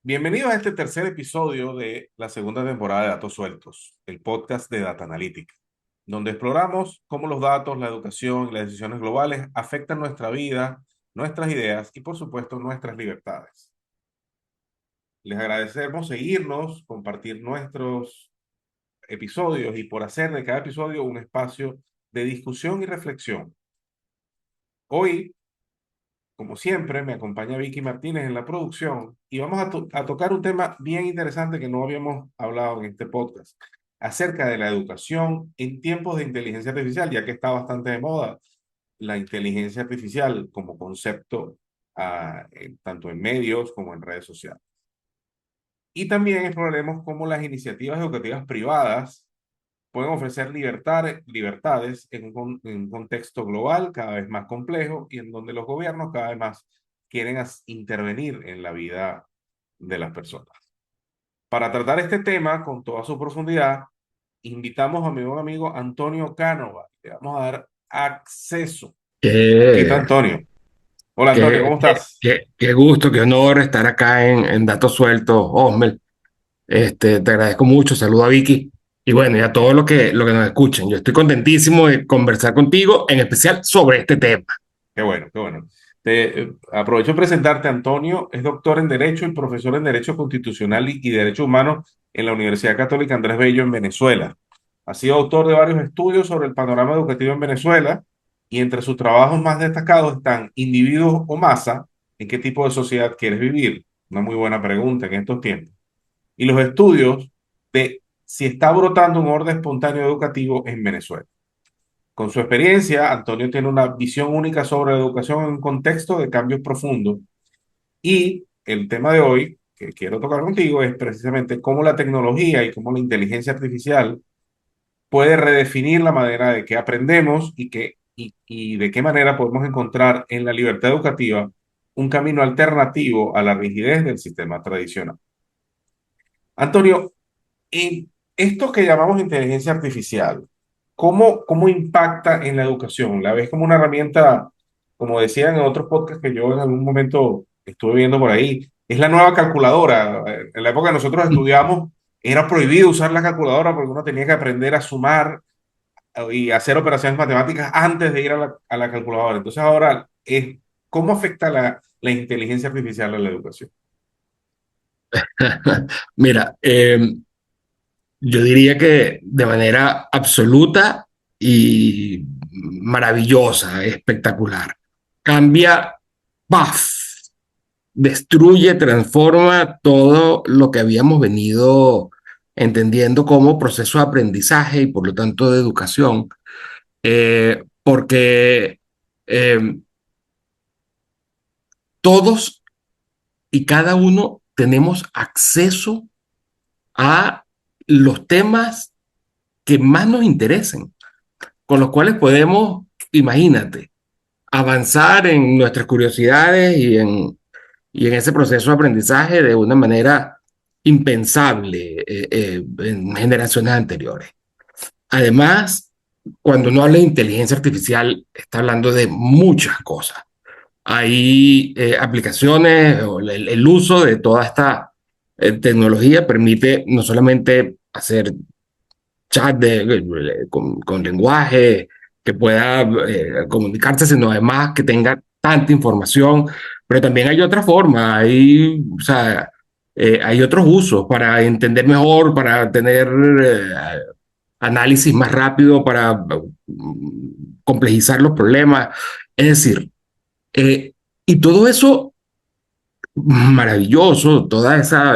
Bienvenidos a este tercer episodio de la segunda temporada de Datos Sueltos, el podcast de Data Analytics, donde exploramos cómo los datos, la educación y las decisiones globales afectan nuestra vida, nuestras ideas y, por supuesto, nuestras libertades. Les agradecemos seguirnos, compartir nuestros episodios y por hacer de cada episodio un espacio de discusión y reflexión. Hoy, como siempre, me acompaña Vicky Martínez en la producción y vamos a tocar un tema bien interesante que no habíamos hablado en este podcast, acerca de la educación en tiempos de inteligencia artificial, ya que está bastante de moda la inteligencia artificial como concepto, tanto en medios como en redes sociales. Y también exploraremos cómo las iniciativas educativas privadas pueden ofrecer libertades en un contexto global cada vez más complejo y en donde los gobiernos cada vez más quieren intervenir en la vida de las personas. Para tratar este tema con toda su profundidad, invitamos a mi buen amigo Antonio Cánova. Le vamos a dar acceso. Aquí está Qué, Antonio. Hola Antonio, qué, ¿cómo qué, estás? qué gusto, qué honor estar acá en Datos Sueltos, Osmel. Te agradezco mucho, saludo a Vicky y bueno, y a todos los que nos escuchen. Yo estoy contentísimo de conversar contigo, en especial sobre este tema. Qué bueno, qué bueno. Aprovecho de presentarte. Antonio es doctor en Derecho y profesor en Derecho Constitucional y Derecho Humano en la Universidad Católica Andrés Bello en Venezuela. Ha sido autor de varios estudios sobre el panorama educativo en Venezuela y entre sus trabajos más destacados están Individuos o Masa, ¿en qué tipo de sociedad quieres vivir? Una muy buena pregunta en estos tiempos. Y los estudios de si está brotando un orden espontáneo educativo en Venezuela. Con su experiencia, Antonio tiene una visión única sobre la educación en un contexto de cambios profundos. Y el tema de hoy que quiero tocar contigo es precisamente cómo la tecnología y cómo la inteligencia artificial puede redefinir la manera de que aprendemos y de qué manera podemos encontrar en la libertad educativa un camino alternativo a la rigidez del sistema tradicional. Antonio, en esto que llamamos inteligencia artificial, ¿cómo impacta en la educación? ¿La ves como una herramienta, como decían en otros podcasts que yo en algún momento estuve viendo por ahí? Es la nueva calculadora. En la época que nosotros estudiamos, era prohibido usar la calculadora porque uno tenía que aprender a sumar y hacer operaciones matemáticas antes de ir a la calculadora. Entonces ahora, ¿cómo afecta la inteligencia artificial a la educación? Mira, yo diría que de manera absoluta y maravillosa, espectacular. Cambia, ¡paf! Destruye, transforma todo lo que habíamos venido entendiendo como proceso de aprendizaje y por lo tanto de educación, porque eh, todos y cada uno tenemos acceso a los temas que más nos interesen, con los cuales podemos, imagínate, avanzar en nuestras curiosidades y en ese proceso de aprendizaje de una manera impensable en generaciones anteriores. Además, cuando uno habla de inteligencia artificial, está hablando de muchas cosas. Hay aplicaciones, o el uso de toda esta tecnología permite no solamente hacer chat con lenguaje que pueda comunicarse, sino además que tenga tanta información, pero también hay otra forma, o sea, hay otros usos para entender mejor, para tener análisis más rápido, para complejizar los problemas. Es decir, eh, y todo eso maravilloso,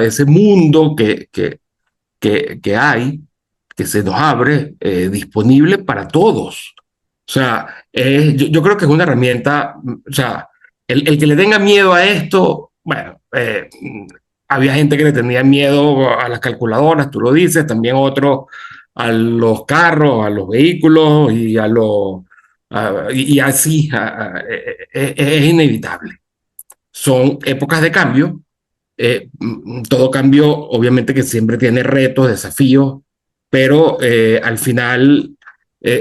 ese mundo que hay, que se nos abre, disponible para todos. O sea, yo creo que es una herramienta, o sea, el que le tenga miedo a esto, bueno, había gente que le tenía miedo a las calculadoras, tú lo dices, también otros a los carros, a los vehículos y y así, es inevitable. Son épocas de cambio, todo cambio obviamente que siempre tiene retos, desafíos, pero al final,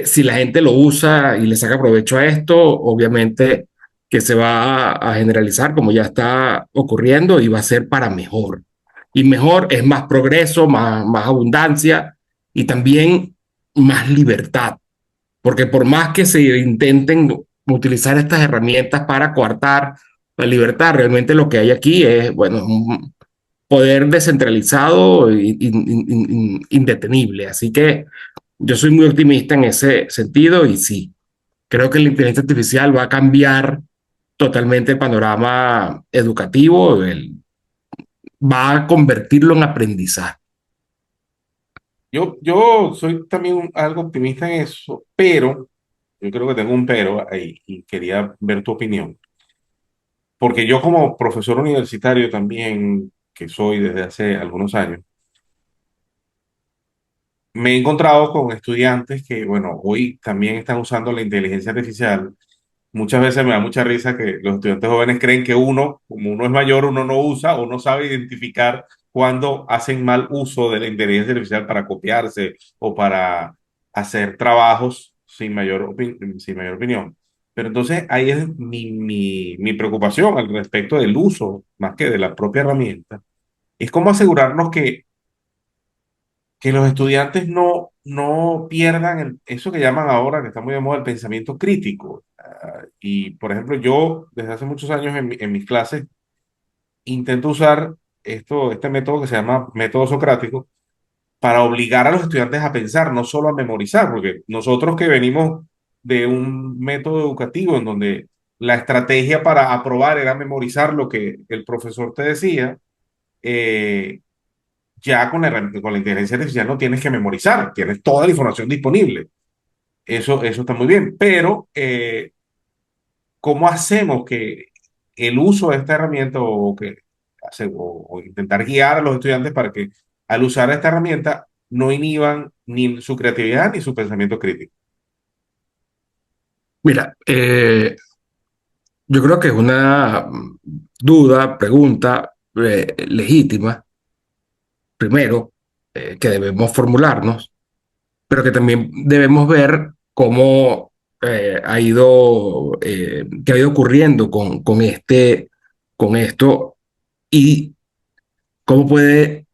si la gente lo usa y le saca provecho a esto, obviamente que se va a generalizar como ya está ocurriendo y va a ser para mejor. y mejor, es más progreso, más abundancia y también más libertad. Porque por más que se intenten utilizar estas herramientas para coartar la libertad, realmente lo que hay aquí es, bueno, un poder descentralizado e indetenible. Así que yo soy muy optimista en ese sentido y sí, creo que la inteligencia artificial va a cambiar totalmente el panorama educativo, va a convertirlo en aprendizaje. Yo soy también algo optimista en eso, pero yo creo que tengo un pero ahí y quería ver tu opinión. Porque yo como profesor universitario también, que soy desde hace algunos años, me he encontrado con estudiantes que, bueno, hoy también están usando la inteligencia artificial. Muchas veces me da mucha risa que los estudiantes jóvenes creen que uno, como uno es mayor, uno no usa o no sabe identificar cuando hacen mal uso de la inteligencia artificial para copiarse o para hacer trabajos sin mayor opinión. Pero entonces ahí es mi preocupación al respecto del uso, más que de la propia herramienta. Es cómo asegurarnos que los estudiantes no pierdan eso que llaman ahora, que está muy de moda, el pensamiento crítico. Y, por ejemplo, yo desde hace muchos años en mis clases intento usar este método que se llama método socrático para obligar a los estudiantes a pensar, no solo a memorizar, porque nosotros que venimos de un método educativo en donde la estrategia para aprobar era memorizar lo que el profesor te decía, eh, ya con la inteligencia artificial no tienes que memorizar, tienes toda la información disponible. Eso está muy bien, pero ¿cómo hacemos que el uso de esta herramienta o intentar guiar a los estudiantes para que al usar esta herramienta no inhiban ni su creatividad ni su pensamiento crítico? Mira, yo creo que es una duda, pregunta legítima, primero, que debemos formularnos, pero que también debemos ver cómo qué ha ido ocurriendo con esto y cómo puede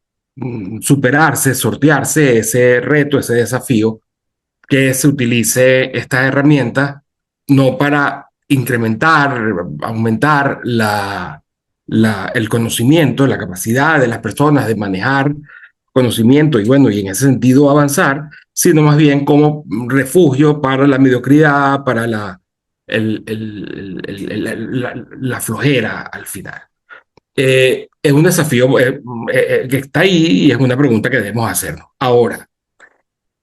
superarse, sortearse ese reto, ese desafío, que se utilice estas herramientas no para incrementar, aumentar el conocimiento, la capacidad de las personas de manejar conocimiento y bueno, y en ese sentido avanzar, sino más bien como refugio para la mediocridad, para la flojera al final. Es un desafío que está ahí y es una pregunta que debemos hacernos. Ahora,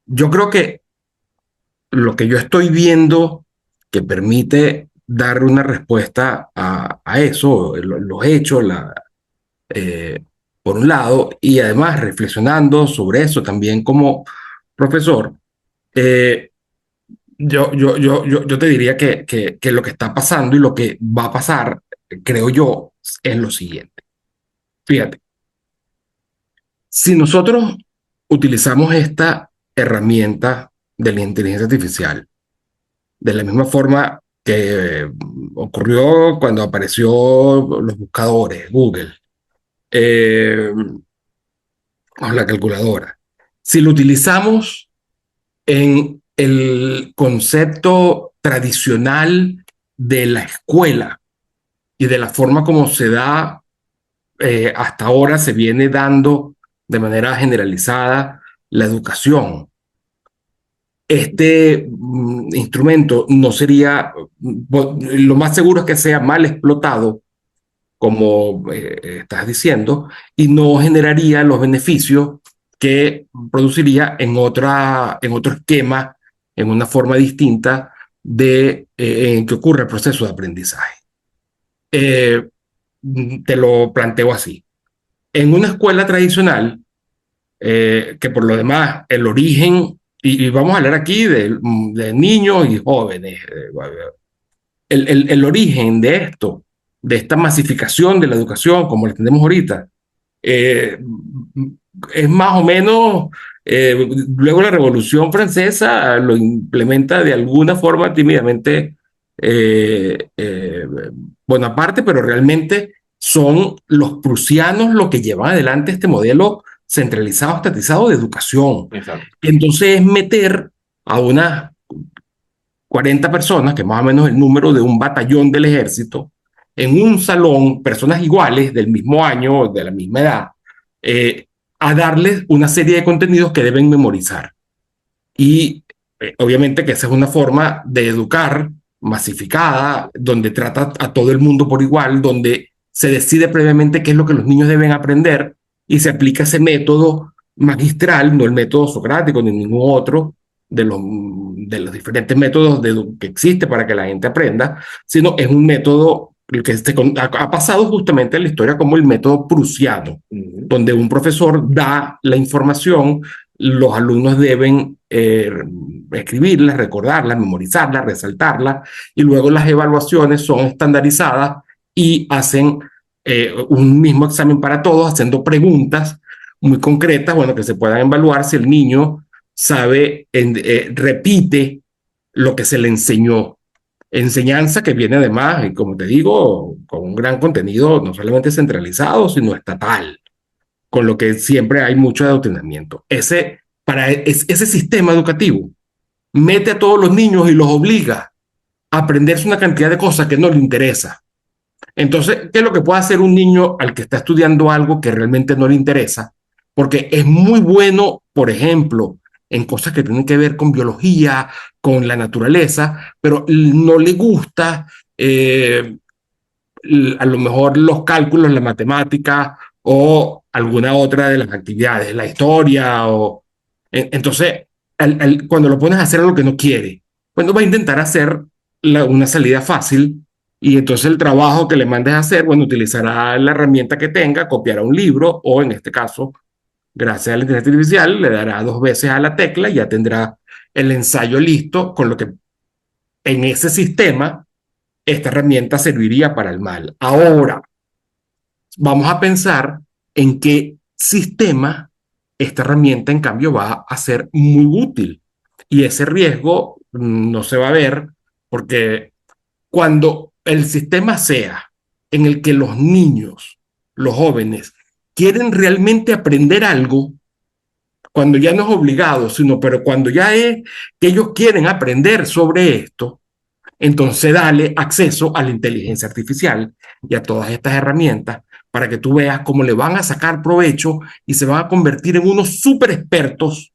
yo creo que lo que yo estoy viendo que permite dar una respuesta a eso, los hechos, eh, por un lado, y además reflexionando sobre eso también como profesor, eh, yo te diría que lo que está pasando y lo que va a pasar, creo yo, es lo siguiente. Fíjate, si nosotros utilizamos esta herramienta de la inteligencia artificial de la misma forma que ocurrió cuando apareció los buscadores, Google, eh, o la calculadora. Si lo utilizamos en el concepto tradicional de la escuela y de la forma como se da hasta ahora, se viene dando de manera generalizada la educación, este instrumento no sería, lo más seguro es que sea mal explotado, como estás diciendo, y no generaría los beneficios que produciría en otro esquema, en una forma distinta en que ocurre el proceso de aprendizaje. Eh, Te lo planteo así. En una escuela tradicional, que por lo demás el origen, y vamos a hablar aquí de niños y jóvenes, el origen de esto, de esta masificación de la educación como la tenemos ahorita, eh, es más o menos, luego la Revolución Francesa lo implementa de alguna forma tímidamente Bonaparte, pero realmente son los prusianos los que llevan adelante este modelo centralizado, estatizado de educación. Exacto. Entonces es meter a unas 40 personas, que es más o menos el número de un batallón del ejército, en un salón, personas iguales, del mismo año, de la misma edad, eh, a darles una serie de contenidos que deben memorizar. Y obviamente que esa es una forma de educar masificada, donde trata a todo el mundo por igual, donde se decide previamente qué es lo que los niños deben aprender y se aplica ese método magistral, no el método socrático ni ningún otro de los diferentes métodos que existe para que la gente aprenda, sino es un método que ha pasado justamente en la historia como el método prusiano, Ujú. donde un profesor da la información, los alumnos deben escribirlas, recordarlas, memorizarlas, resaltarlas, y luego las evaluaciones son estandarizadas y hacen un mismo examen para todos, haciendo preguntas muy concretas, bueno, que se puedan evaluar si el niño sabe, repite lo que se le enseñó. Enseñanza que viene además, y como te digo, con un gran contenido no solamente centralizado, sino estatal, con lo que siempre hay mucho adoctrinamiento. Ese sistema educativo mete a todos los niños y los obliga a aprenderse una cantidad de cosas que no le interesa. Entonces, ¿qué es lo que puede hacer un niño al que está estudiando algo que realmente no le interesa? Porque es muy bueno, por ejemplo, en cosas que tienen que ver con biología, con la naturaleza, pero no le gusta a lo mejor los cálculos, la matemática o alguna otra de las actividades, la historia. Entonces, cuando lo pones a hacer algo que no quiere, bueno, va a intentar hacer una salida fácil y entonces el trabajo que le mandes a hacer, bueno, utilizará la herramienta que tenga, copiará un libro o en este caso, gracias a la inteligencia artificial, le dará dos veces a la tecla y ya tendrá el ensayo listo, con lo que en ese sistema esta herramienta serviría para el mal. Ahora, vamos a pensar en qué sistema esta herramienta, en cambio, va a ser muy útil. Y ese riesgo no se va a ver porque cuando el sistema sea en el que los niños, los jóvenes, quieren realmente aprender algo, cuando ya no es obligado, sino pero cuando ya es que ellos quieren aprender sobre esto, entonces, dale acceso a la inteligencia artificial y a todas estas herramientas para que tú veas cómo le van a sacar provecho y se van a convertir en unos súper expertos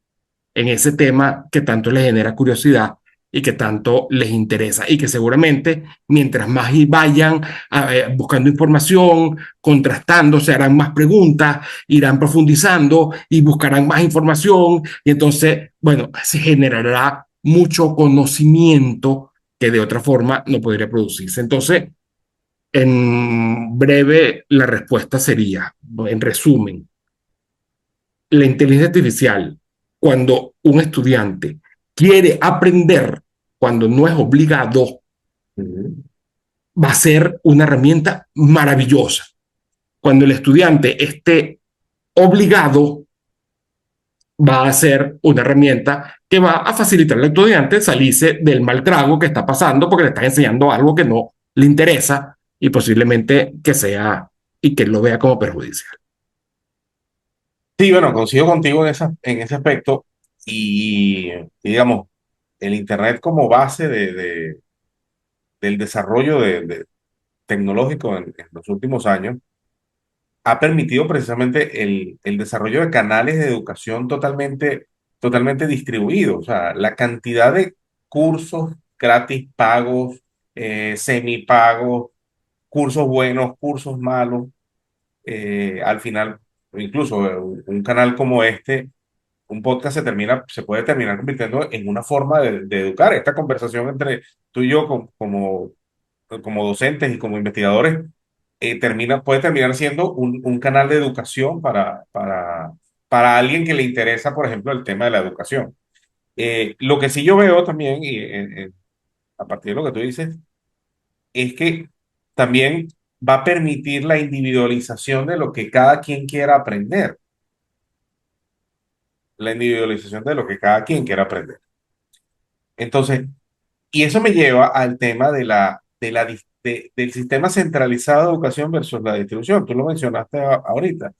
en ese tema que tanto les genera curiosidad y que tanto les interesa. Y que seguramente, mientras más vayan buscando información, contrastando, se harán más preguntas, irán profundizando y buscarán más información. Y entonces, bueno, se generará mucho conocimiento que de otra forma no podría producirse. Entonces, en breve, la respuesta sería, en resumen, la inteligencia artificial, cuando un estudiante quiere aprender, cuando no es obligado, Ujú. va a ser una herramienta maravillosa. Cuando el estudiante esté obligado, va a ser una herramienta que va a facilitar al estudiante salirse del mal trago que está pasando porque le está enseñando algo que no le interesa y posiblemente que sea y que lo vea como perjudicial. Sí, bueno, coincido contigo en ese aspecto y, digamos, el Internet como base del desarrollo tecnológico en los últimos años ha permitido precisamente el desarrollo de canales de educación totalmente distribuidos. O sea, la cantidad de cursos gratis, pagos, semipagos, cursos buenos, cursos malos, al final, incluso un canal como este, un podcast se puede terminar convirtiendo en una forma de educar. Esta conversación entre tú y yo como docentes y como investigadores puede terminar siendo un canal de educación para alguien que le interesa, por ejemplo, el tema de la educación. Lo que sí yo veo también, a partir de lo que tú dices, es que también va a permitir la individualización de lo que cada quien quiera aprender, la individualización de lo que cada quien quiera aprender. Entonces, y eso me lleva al tema del sistema centralizado de educación versus la distribución. Tú lo mencionaste ahorita.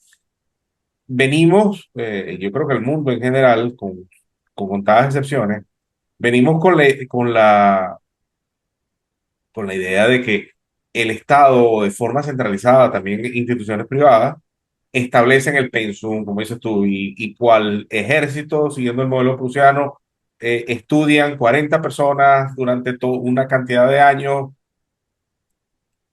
Venimos, yo creo que el mundo en general, con contadas excepciones, venimos con la idea de que el Estado, de forma centralizada, también instituciones privadas, establecen el pensum, como dices tú, y cual ejército, siguiendo el modelo prusiano, estudian 40 personas durante una cantidad de años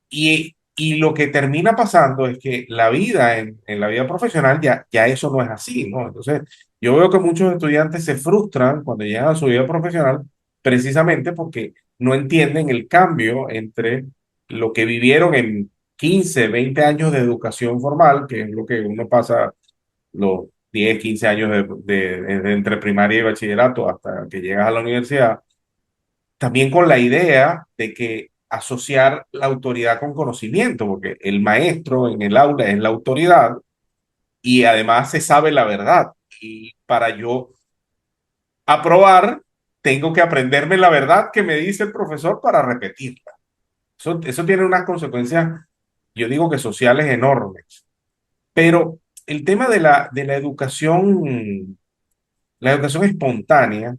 y lo que termina pasando es que la vida en la vida profesional ya eso no es así, ¿no? Entonces, yo veo que muchos estudiantes se frustran cuando llegan a su vida profesional precisamente porque no entienden el cambio entre lo que vivieron en 15 20 años de educación formal, que es lo que uno pasa los 10 15 años entre primaria y bachillerato hasta que llegas a la universidad, también con la idea de que asociar la autoridad con conocimiento, porque el maestro en el aula es la autoridad y además se sabe la verdad. Y para yo aprobar, tengo que aprenderme la verdad que me dice el profesor para repetirla. Eso tiene unas consecuencias, yo digo que sociales enormes. Pero el tema de la educación espontánea,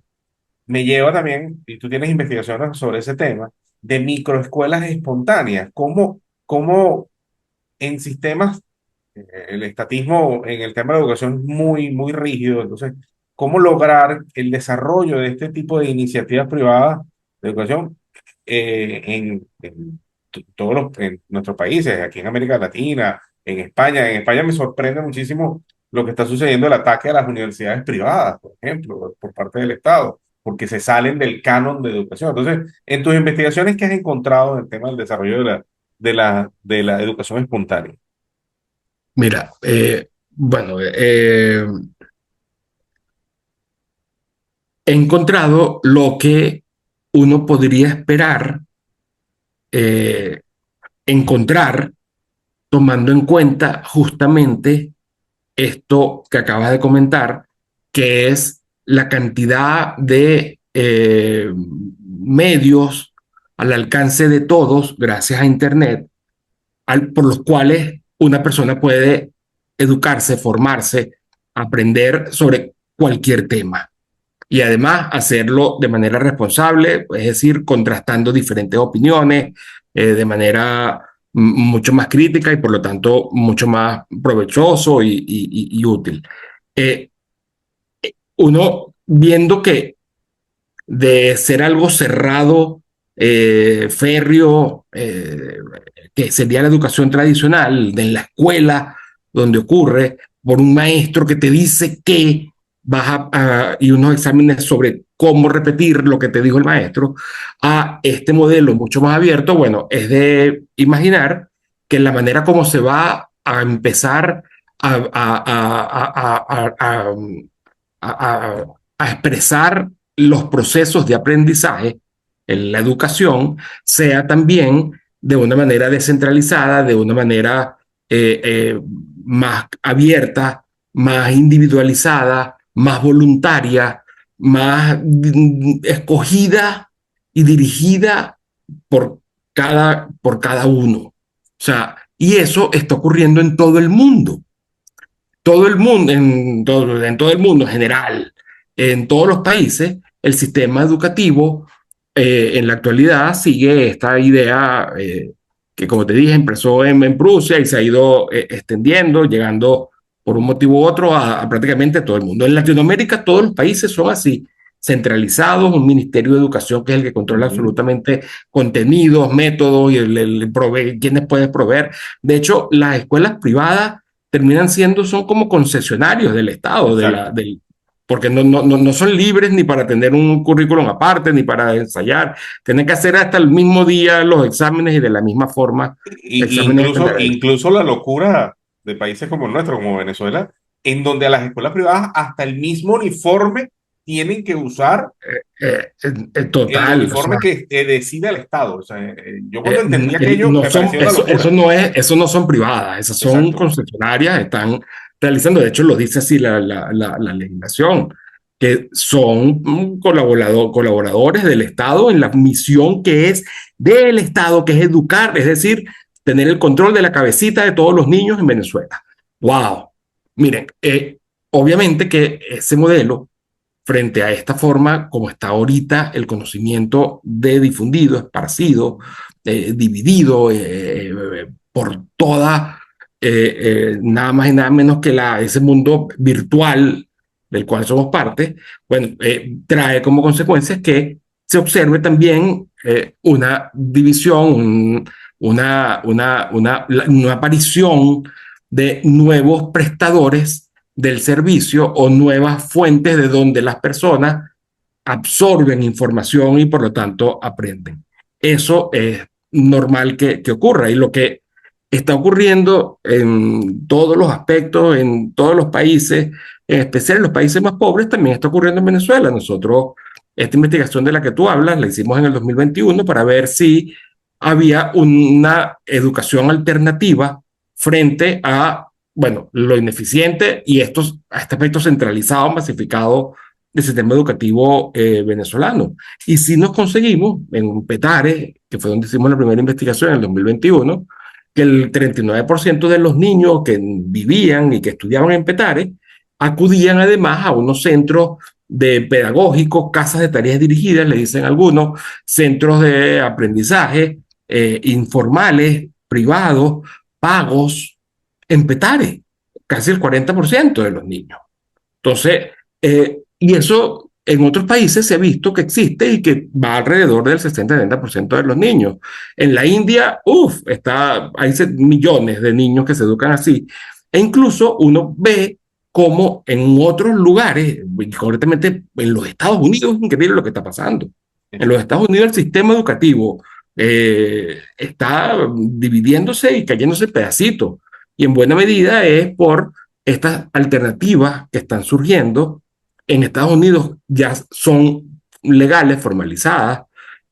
me lleva también, y tú tienes investigaciones sobre ese tema, de microescuelas espontáneas, cómo en sistemas, el estatismo en el tema de educación es muy rígido, entonces, cómo lograr el desarrollo de este tipo de iniciativas privadas de educación en nuestros países, aquí en América Latina, en España. En España me sorprende muchísimo lo que está sucediendo, el ataque a las universidades privadas, por ejemplo, por parte del Estado, porque se salen del canon de educación. Entonces, en tus investigaciones, ¿qué has encontrado en el tema del desarrollo de la educación espontánea? Mira, bueno, he encontrado lo que uno podría esperar eh, encontrar tomando en cuenta justamente esto que acabas de comentar, que es la cantidad de medios al alcance de todos, gracias a Internet, por los cuales una persona puede educarse, formarse, aprender sobre cualquier tema. Y además hacerlo de manera responsable, es decir, contrastando diferentes opiniones de manera mucho más crítica y por lo tanto mucho más provechoso y útil. Eh, Uno viendo que de ser algo cerrado, férreo, que sería la educación tradicional, de la escuela, donde ocurre, por un maestro que te dice que y unos exámenes sobre cómo repetir lo que te dijo el maestro, a este modelo mucho más abierto, bueno, es de imaginar que la manera como se va a empezar a a, a expresar los procesos de aprendizaje en la educación sea también de una manera descentralizada, de una manera más abierta, más individualizada, más voluntaria, más escogida y dirigida por cada uno. O sea, y eso está ocurriendo en todo el mundo, en todo el mundo en general, en todos los países, el sistema educativo en la actualidad sigue esta idea que, como te dije, empezó en Prusia y se ha ido extendiendo, llegando por un motivo u otro a prácticamente todo el mundo. En Latinoamérica todos los países son así, centralizados, un ministerio de educación que es el que controla Ujú. absolutamente contenidos, métodos y quienes pueden proveer. De hecho, las escuelas privadas terminan siendo, son como concesionarios del Estado, Exacto. porque no son libres ni para tener un currículum aparte, ni para ensayar. Tienen que hacer hasta el mismo día los exámenes y de la misma forma exámenes Incluso, estandarizados. incluso la locura de países como el nuestro, como Venezuela, en donde a las escuelas privadas hasta el mismo uniforme tienen que usar el Total, o uniforme sea, que decide el Estado. O sea, yo cuando entendí aquello no me son, pareció una locura. eso no son privadas, esas son Exacto. concesionarias, están realizando, de hecho lo dice así la legislación. que son colaboradores del Estado en la misión que es del Estado, que es educar, es decir, tener el control de la cabecita de todos los niños en Venezuela. ¡Wow! Miren, obviamente que ese modelo, frente a esta forma como está ahorita el conocimiento de difundido, esparcido, dividido por toda, nada más y nada menos que ese mundo virtual del cual somos parte, bueno, trae como consecuencias que se observe también una división, una aparición de nuevos prestadores del servicio o nuevas fuentes de donde las personas absorben información y por lo tanto aprenden. Eso es normal que ocurra y lo que está ocurriendo en todos los aspectos, en todos los países, en especial en los países más pobres, también está ocurriendo en Venezuela. Nosotros, esta investigación de la que tú hablas, la hicimos en el 2021 para ver si había una educación alternativa frente a, bueno, lo ineficiente y este aspecto centralizado, masificado del sistema educativo venezolano. Y si nos conseguimos en Petare, que fue donde hicimos la primera investigación en el 2021, que el 39% de los niños que vivían y que estudiaban en Petare acudían además a unos centros de pedagógicos, casas de tareas dirigidas, le dicen algunos, centros de aprendizaje informales, privados, pagos, en Petare, casi el 40% de los niños. Entonces, y eso en otros países se ha visto que existe y que va alrededor del 60-70% de los niños. En la India, hay millones de niños que se educan así. E incluso uno ve como en otros lugares, concretamente en los Estados Unidos, es increíble lo que está pasando. En los Estados Unidos el sistema educativo está dividiéndose y cayéndose pedacitos. Y en buena medida es por estas alternativas que están surgiendo. En Estados Unidos ya son legales, formalizadas,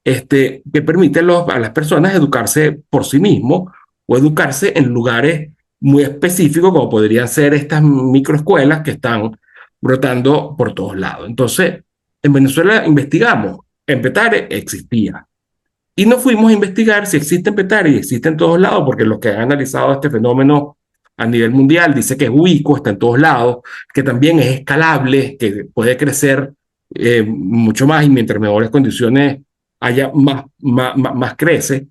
que permiten a las personas educarse por sí mismos o educarse en lugares muy específicos, como podrían ser estas microescuelas que están brotando por todos lados. Entonces, en Venezuela investigamos, en Petare existía. Y no fuimos a investigar si existe en Petare y existe en todos lados, porque los que han analizado este fenómeno a nivel mundial dice que es ubicuo, está en todos lados, que también es escalable, que puede crecer mucho más y mientras mejores condiciones haya más crece.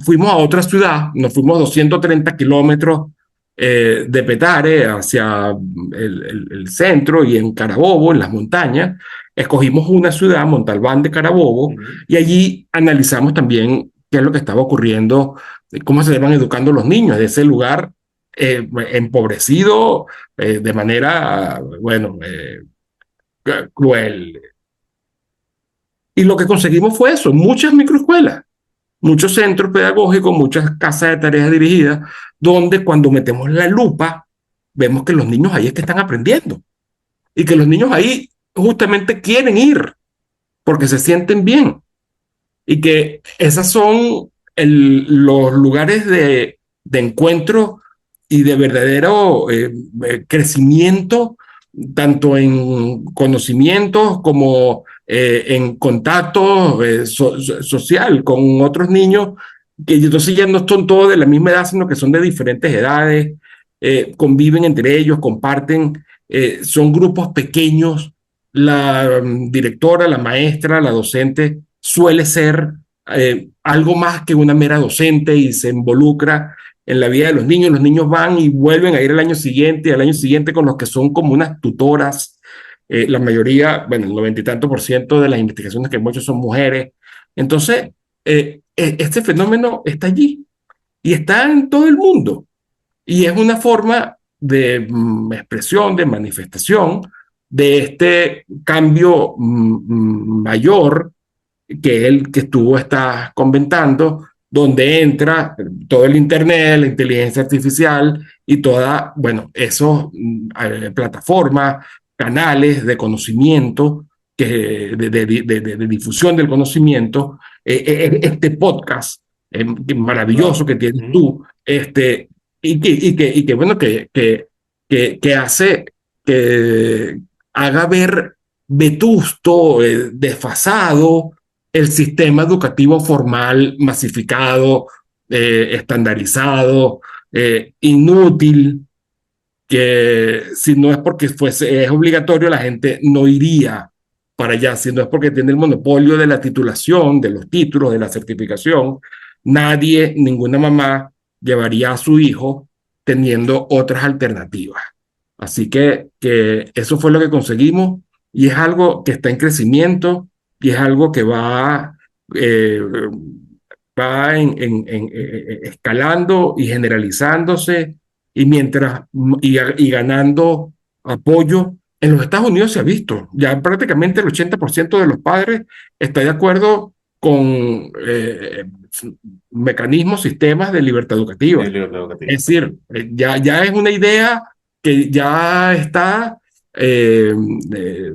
Fuimos a otra ciudad, nos fuimos 230 kilómetros de Petare hacia el centro y en Carabobo, en las montañas. Escogimos una ciudad, Montalbán de Carabobo, y allí analizamos también qué es lo que estaba ocurriendo, cómo se iban educando los niños de ese lugar empobrecido de manera, bueno, cruel. Y lo que conseguimos fue eso, muchas microescuelas, muchos centros pedagógicos, muchas casas de tareas dirigidas, donde cuando metemos la lupa, vemos que los niños ahí es que están aprendiendo y que los niños ahí justamente quieren ir porque se sienten bien y que esos son los lugares de encuentro y de verdadero crecimiento, tanto en conocimientos como en contacto social con otros niños, que entonces ya no son todos de la misma edad, sino que son de diferentes edades, conviven entre ellos, comparten, son grupos pequeños. La directora, la maestra, la docente suele ser algo más que una mera docente y se involucra en la vida de los niños. Los niños van y vuelven a ir al año siguiente con los que son como unas tutoras. La mayoría, bueno, el 90 y tanto% de las investigaciones que hemos hecho son mujeres. Entonces, este fenómeno está allí y está en todo el mundo. Y es una forma de expresión, de manifestación de este cambio mayor que el que tú estás comentando, donde entra todo el Internet, la inteligencia artificial y toda, bueno, esos plataformas, canales de conocimiento, de difusión del conocimiento, este podcast maravilloso que tienes tú, y que bueno, que hace que haga ver vetusto, desfasado el sistema educativo formal masificado, estandarizado, inútil, que si no es porque fuese, es obligatorio, la gente no iría para allá, si no es porque tiene el monopolio de la titulación, de los títulos, de la certificación, nadie, ninguna mamá llevaría a su hijo teniendo otras alternativas. Así que eso fue lo que conseguimos y es algo que está en crecimiento y es algo que eh, va escalando y generalizándose y mientras y ganando apoyo. En los Estados Unidos se ha visto, ya prácticamente el 80% de los padres está de acuerdo con mecanismos, sistemas de libertad educativa. el libro educativo. Es decir, ya es una idea que ya está, eh, eh,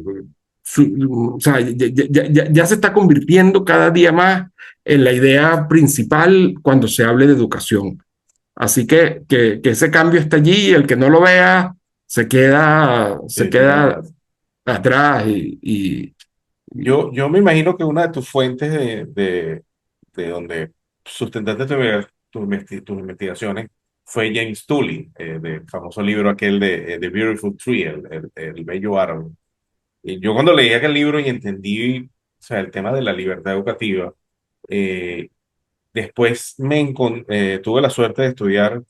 o sea, ya se está convirtiendo cada día más en la idea principal cuando se hable de educación. Así que ese cambio está allí y el que no lo vea se Sí, se queda queda atrás. atrás Yo me imagino que una de tus fuentes de donde sustentaste tus investigaciones fue James Tully, del famoso libro aquel de The Beautiful Tree, el bello árbol. Y yo cuando leí aquel libro y entendí, o sea, el tema de la libertad educativa, eh, después tuve la suerte de estudiar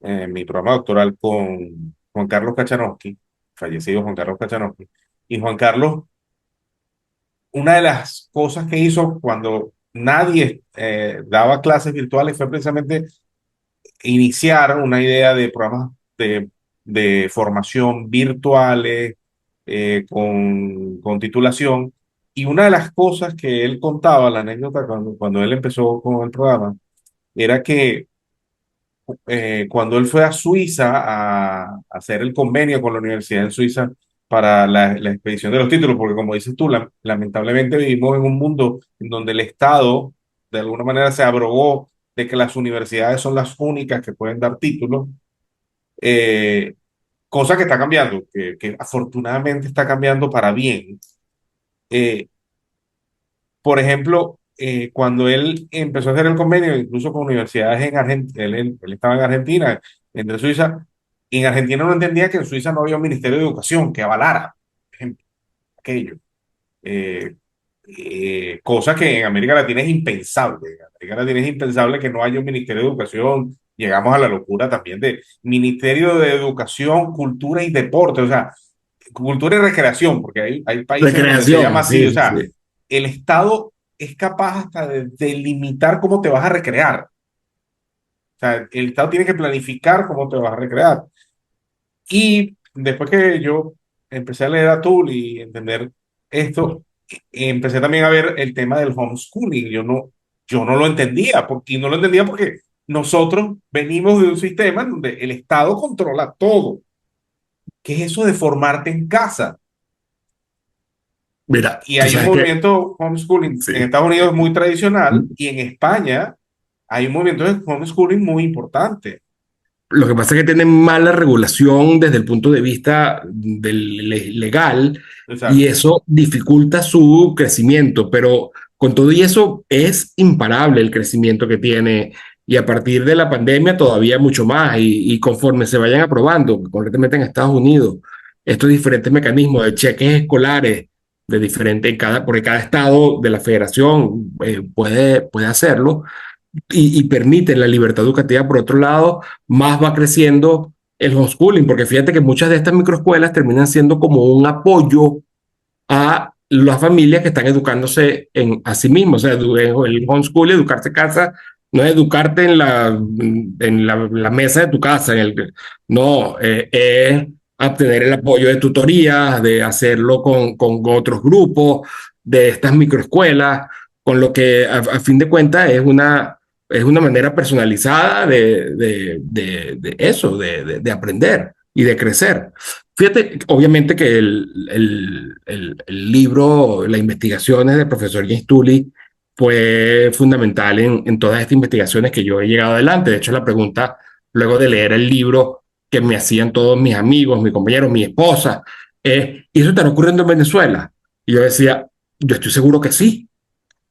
mi programa doctoral con Juan Carlos Kachanowski, fallecido Juan Carlos Kachanowski. Y Juan Carlos, una de las cosas que hizo cuando nadie daba clases virtuales fue precisamente iniciar una idea de programas de formación virtuales con titulación. Y una de las cosas que él contaba, la anécdota cuando él empezó con el programa, era que cuando él fue a Suiza a hacer el convenio con la universidad en Suiza para la expedición de los títulos, porque como dices tú, lamentablemente vivimos en un mundo en donde el Estado de alguna manera se abrogó de que las universidades son las únicas que pueden dar títulos, eh, cosa que está cambiando, que afortunadamente está cambiando para bien. Eh, por ejemplo, cuando él empezó a hacer el convenio, incluso con universidades en Argentina, él estaba en Argentina, entre Suiza, y en Argentina no entendía que en Suiza no había un ministerio de educación que avalara, por ejemplo, aquello. Eh, Cosa que en América Latina es impensable. En América Latina es impensable que no haya un ministerio de educación. Llegamos a la locura también de Ministerio de Educación, Cultura y Deporte, o sea, cultura y recreación, porque hay países en donde se llama recreación, así, o sí, sí, sea, sí. el Estado es capaz hasta de delimitar cómo te vas a recrear. O sea, el Estado tiene que planificar cómo te vas a recrear. Y después que yo empecé a leer a Tool y entender esto, empecé también a ver el tema del homeschooling. Yo no lo entendía, y no lo entendía porque nosotros venimos de un sistema en donde el Estado controla todo. ¿Qué es eso de formarte en casa? Mira, Y tú hay un sabes que movimiento homeschooling en sí. Estados Unidos muy tradicional y en España hay un movimiento de homeschooling muy importante. Lo que pasa es que tienen mala regulación desde el punto de vista legal y Exacto. eso dificulta su crecimiento, pero con todo y eso es imparable el crecimiento que tiene y a partir de la pandemia todavía mucho más y conforme se vayan aprobando, concretamente en Estados Unidos, estos diferentes mecanismos de cheques escolares de diferente, porque cada estado de la federación puede hacerlo y permiten la libertad educativa, por otro lado, más va creciendo el homeschooling, porque fíjate que muchas de estas microescuelas terminan siendo como un apoyo a las familias que están educándose a sí mismos. O sea, el homeschool, educarse en casa, no es educarte la mesa de tu casa, no, es obtener el apoyo de tutorías, de hacerlo con otros grupos, de estas microescuelas, con lo que a fin de cuentas es una manera personalizada de eso, de aprender y de crecer. Fíjate, obviamente que el libro, las investigaciones del profesor James Tully fue fundamental en todas estas investigaciones que yo he llegado adelante. De hecho, la pregunta, luego de leer el libro que me hacían todos mis amigos, mis compañeros, mi esposa, ¿Y eso estará ocurriendo en Venezuela? Y yo decía, yo estoy seguro que sí.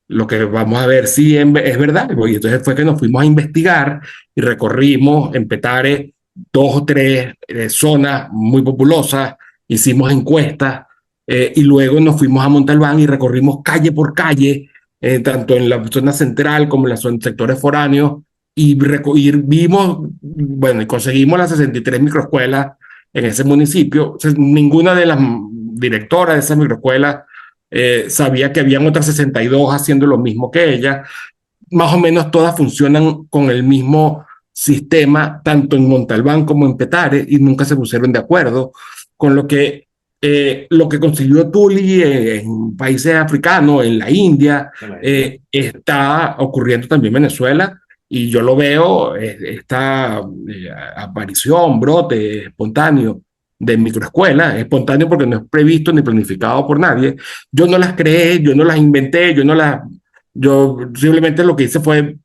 Lo que vamos a ver si es verdad. Y entonces fue que nos fuimos a investigar y recorrimos en Petare dos o tres zonas muy populosas, hicimos encuestas y luego nos fuimos a Montalbán y recorrimos calle por calle, tanto en la zona central como en los sectores foráneos, y vimos, bueno, y conseguimos las 63 microescuelas en ese municipio. O sea, ninguna de las directoras de esas microescuelas sabía que habían otras 62 haciendo lo mismo que ella. Más o menos todas funcionan con el mismo sistema, tanto en Montalbán como en Petare, y nunca se pusieron de acuerdo, con lo que consiguió Tuli en países africanos, en la India, en la India. está ocurriendo también en Venezuela, y yo lo veo, esta aparición, brote espontáneo de microescuelas, espontáneo porque no es previsto ni planificado por nadie. Yo no las creé, yo no las inventé, yo simplemente lo que hice fue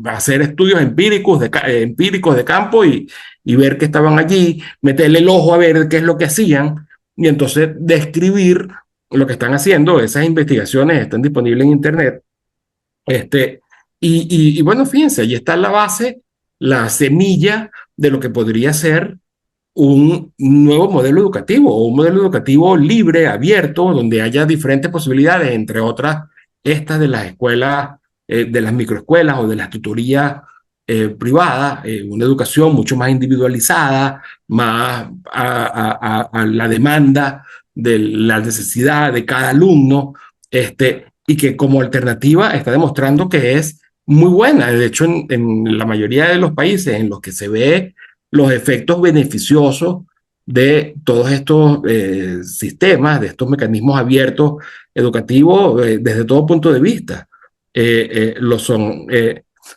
hacer estudios empíricos de campo y ver que estaban allí, meterle el ojo a ver qué es lo que hacían y entonces describir lo que están haciendo. Esas investigaciones están disponibles en Internet. Este, y bueno, fíjense, ahí está la base, la semilla de lo que podría ser un nuevo modelo educativo o un modelo educativo libre, abierto, donde haya diferentes posibilidades, entre otras estas de las escuelas, de las microescuelas o de las tutorías privadas, una educación mucho más individualizada, más a la demanda de la necesidad de cada alumno, y que como alternativa está demostrando que es muy buena. De hecho, en la mayoría de los países en los que se ve los efectos beneficiosos de todos estos sistemas, de estos mecanismos abiertos educativos desde todo punto de vista. Lo son.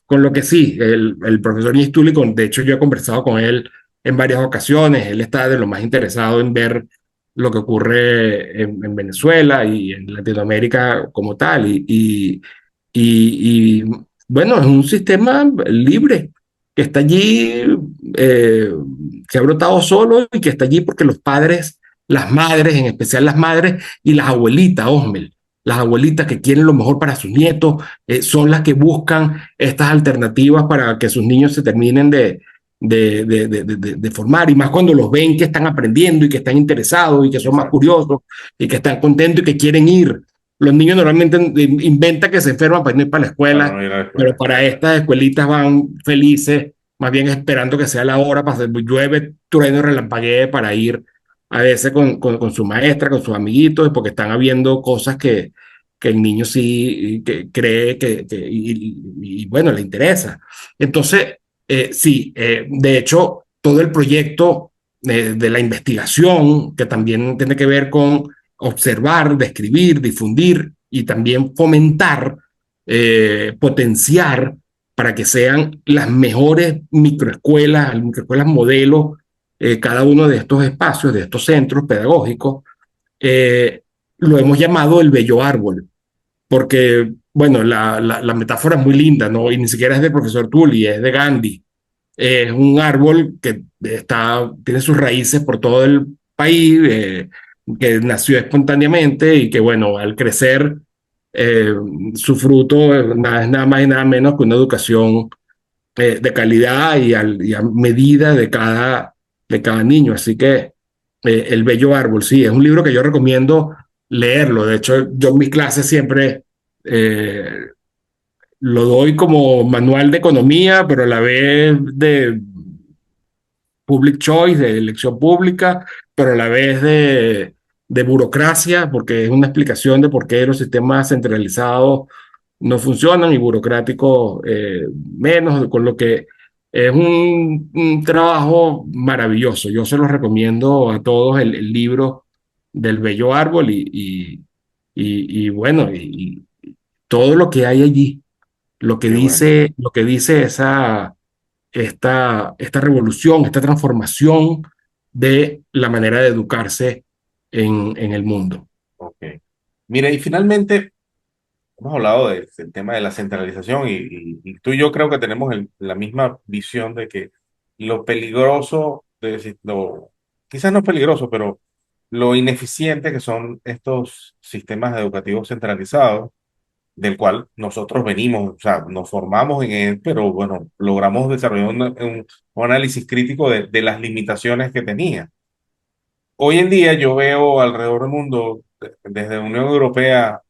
Con lo que sí, el profesor Nistuli, de hecho yo he conversado con él en varias ocasiones, él está de lo más interesado en ver lo que ocurre en Venezuela y en Latinoamérica como tal. Y bueno, es un sistema libre que está allí, eh, que ha brotado solo y que está allí porque los padres, las madres, en especial las madres y las abuelitas, Osmel, las abuelitas que quieren lo mejor para sus nietos, son las que buscan estas alternativas para que sus niños se terminen de formar, y más cuando los ven que están aprendiendo y que están interesados y que son más Exacto. curiosos y que están contentos y que quieren ir. Los niños normalmente inventan que se enferman para no ir para la Para escuela, no ir a la pero escuela. para estas escuelitas van felices, más bien esperando que sea la hora para hacer llueve, trueno, relampaguee para ir a veces con su maestra, con sus amiguitos, porque están habiendo cosas que el niño sí que cree y bueno, le interesa. Entonces, sí, de hecho, todo el proyecto de la investigación, que también tiene que ver con observar, describir, difundir y también fomentar, potenciar para que sean las mejores microescuelas modelo, cada uno de estos espacios, de estos centros pedagógicos, eh, lo hemos llamado el bello árbol, porque, bueno, la metáfora es muy linda, ¿no? Y ni siquiera es del profesor Tully, es de Gandhi. Es un árbol que tiene sus raíces por todo el país, que nació espontáneamente y que, bueno, al crecer, eh, su fruto es nada más y nada menos que una educación de calidad y a medida de cada niño. Así que El Bello Árbol, sí, es un libro que yo recomiendo leerlo. De hecho, yo en mis clases siempre eh, lo doy como manual de economía, pero a la vez de public choice, de elección pública, pero a la vez de burocracia, porque es una explicación de por qué los sistemas centralizados no funcionan y burocráticos menos, con lo que es un trabajo maravilloso. Yo se los recomiendo a todos el libro del Bello Árbol y bueno, y todo lo que hay allí, Qué bueno. lo que dice esta revolución, esta transformación de la manera de educarse en el mundo. Ok. Mira, y finalmente, hemos hablado del tema de la centralización y tú y yo creo que tenemos la misma visión de que lo peligroso, quizás no es peligroso, pero lo ineficiente que son estos sistemas educativos centralizados, del cual nosotros venimos, o sea, nos formamos en él, pero bueno, logramos desarrollar un análisis crítico de las limitaciones que tenía. Hoy en día yo veo alrededor del mundo, desde la Unión Europea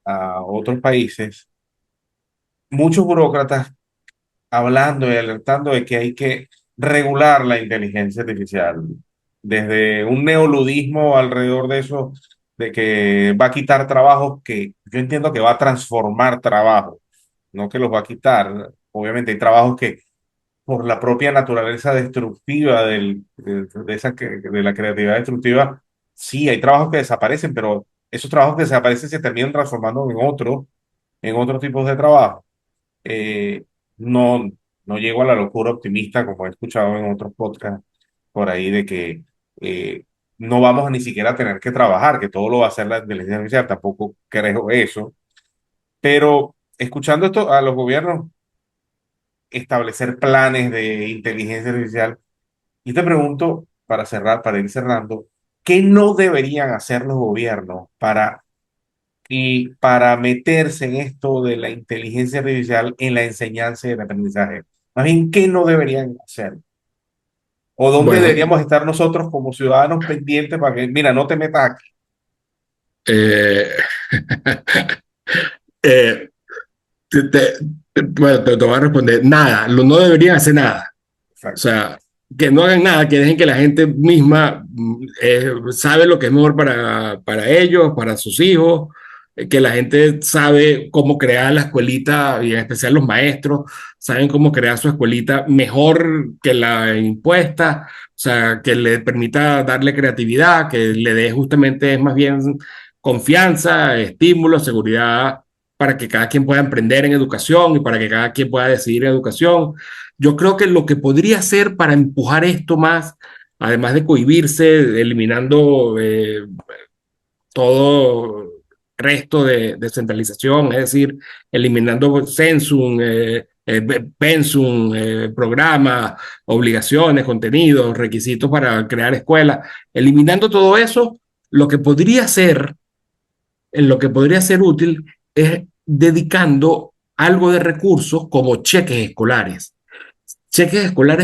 a otros países, muchos burócratas hablando y alertando de que hay que regular la inteligencia artificial, desde un neoludismo alrededor de eso, de que va a quitar trabajos que yo entiendo que va a transformar trabajos, no que los va a quitar. Obviamente hay trabajos que por la propia naturaleza destructiva de la creatividad destructiva, sí, hay trabajos que desaparecen, pero esos trabajos que desaparecen se terminan transformando en otros tipos de trabajo. eh, no, no llego a la locura optimista como he escuchado en otros podcasts por ahí de que no vamos a ni siquiera a tener que trabajar, que todo lo va a hacer la inteligencia artificial. Tampoco creo eso, pero escuchando esto a los gobiernos establecer planes de inteligencia artificial, y te pregunto para cerrar, para ir cerrando, ¿qué no deberían hacer los gobiernos para meterse en esto de la inteligencia artificial en la enseñanza y el aprendizaje? Más bien, ¿qué no deberían hacer? ¿O dónde Bueno, deberíamos estar nosotros como ciudadanos pendientes para que, mira, no te metas aquí? eh, eh, bueno, te voy a responder, nada, no deberían hacer nada. O Exacto. sea, que no hagan nada, que dejen que la gente misma sabe lo que es mejor para ellos, para sus hijos, que la gente sabe cómo crear la escuelita, y en especial los maestros, saben cómo crear su escuelita mejor que la impuesta, o sea, que le permita darle creatividad, que le dé justamente más bien confianza, estímulo, seguridad para que cada quien pueda emprender en educación y para que cada quien pueda decidir en educación. Yo creo que lo que podría hacer para empujar esto más, además de cohibirse, eliminando todo resto de centralización, es decir, eliminando Censum, Pensum, programas, obligaciones, contenidos, requisitos para crear escuelas, eliminando todo eso, lo que podría ser, en lo que podría ser útil es dedicando algo de recursos como cheques escolares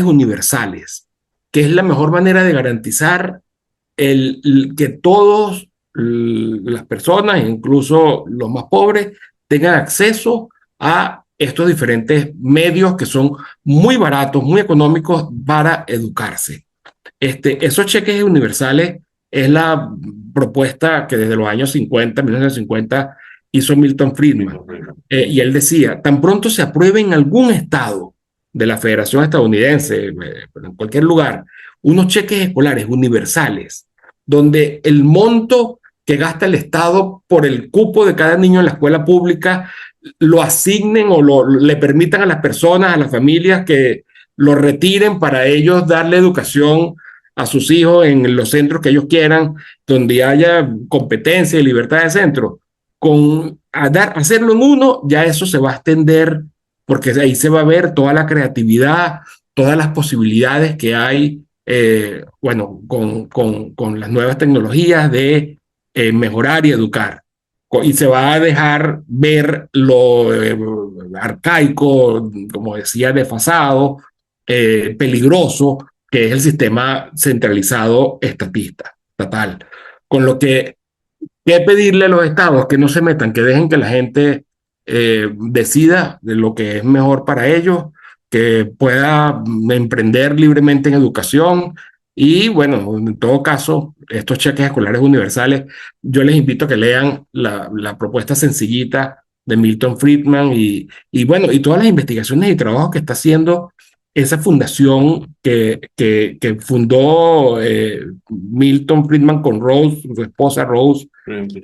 universales, que es la mejor manera de garantizar que todas las personas, incluso los más pobres, tengan acceso a estos diferentes medios que son muy baratos, muy económicos para educarse. Esos cheques universales es la propuesta que desde los años 50, 1950, hizo Milton Friedman. Y él decía, tan pronto se apruebe en algún estado de la Federación Estadounidense, en cualquier lugar, unos cheques escolares universales, donde el monto que gasta el Estado por el cupo de cada niño en la escuela pública lo asignen o le permitan a las personas, a las familias que lo retiren para ellos darle educación a sus hijos en los centros que ellos quieran, donde haya competencia y libertad de centro. Hacerlo en uno, ya eso se va a extender porque ahí se va a ver toda la creatividad, todas las posibilidades que hay, bueno, con las nuevas tecnologías de mejorar y educar. Y se va a dejar ver lo arcaico, como decía, desfasado, peligroso, que es el sistema centralizado estatal. Con lo que pedirle a los estados que no se metan, que dejen que la gente decida de lo que es mejor para ellos, que pueda emprender libremente en educación y bueno, en todo caso, estos cheques escolares universales, yo les invito a que lean la propuesta sencillita de Milton Friedman y bueno, y todas las investigaciones y trabajos que está haciendo esa fundación que fundó Milton Friedman con Rose, su esposa Rose,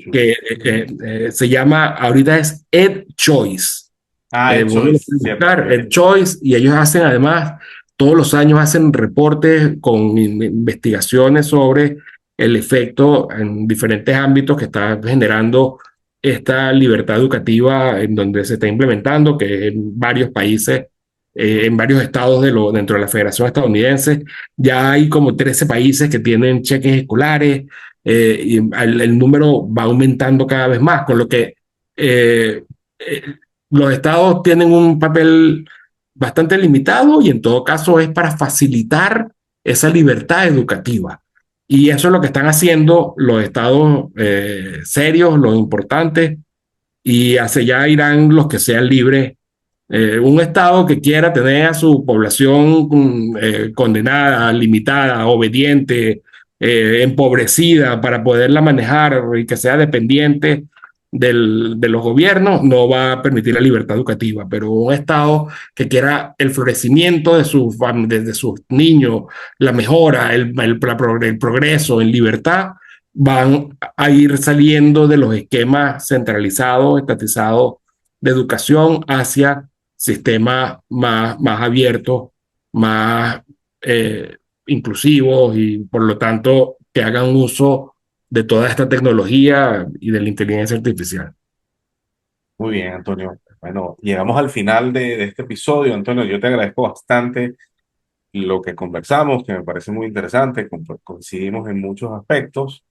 que se llama, ahorita es EdChoice. Ah, el Vos lo choice, puedes cierto. buscar, EdChoice, y ellos hacen además, todos los años hacen reportes con investigaciones sobre el efecto en diferentes ámbitos que está generando esta libertad educativa en donde se está implementando, que en varios países en varios estados dentro de la Federación Estadounidense. Ya hay como 13 países que tienen cheques escolares, y el número va aumentando cada vez más, con lo que eh, eh, los estados tienen un papel bastante limitado y en todo caso es para facilitar esa libertad educativa. Y eso es lo que están haciendo los estados serios, los importantes, y hacia allá irán los que sean libres. Un Estado que quiera tener a su población condenada, limitada, obediente, empobrecida para poderla manejar y que sea dependiente de los gobiernos, no va a permitir la libertad educativa. Pero un Estado que quiera el florecimiento de sus niños, la mejora, el progreso en libertad, van a ir saliendo de los esquemas centralizados, estatizados de educación hacia sistemas más abiertos, más eh, inclusivos y por lo tanto que hagan uso de toda esta tecnología y de la inteligencia artificial. Muy bien, Antonio. Bueno, llegamos al final de este episodio. Antonio, yo te agradezco bastante lo que conversamos, que me parece muy interesante, coincidimos en muchos aspectos.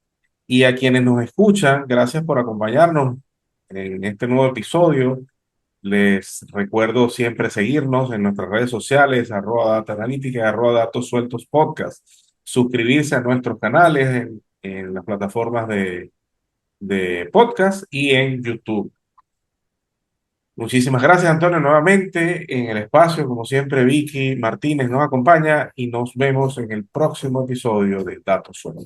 Y a quienes nos escuchan, gracias por acompañarnos en este nuevo episodio. Les recuerdo siempre seguirnos en nuestras redes sociales, @Data Analítica, @Datos Sueltos Podcast. Suscribirse a nuestros canales en las plataformas de podcast y en YouTube. Muchísimas gracias, Antonio, nuevamente en el espacio. Como siempre, Vicky Martínez nos acompaña y nos vemos en el próximo episodio de Datos Sueltos.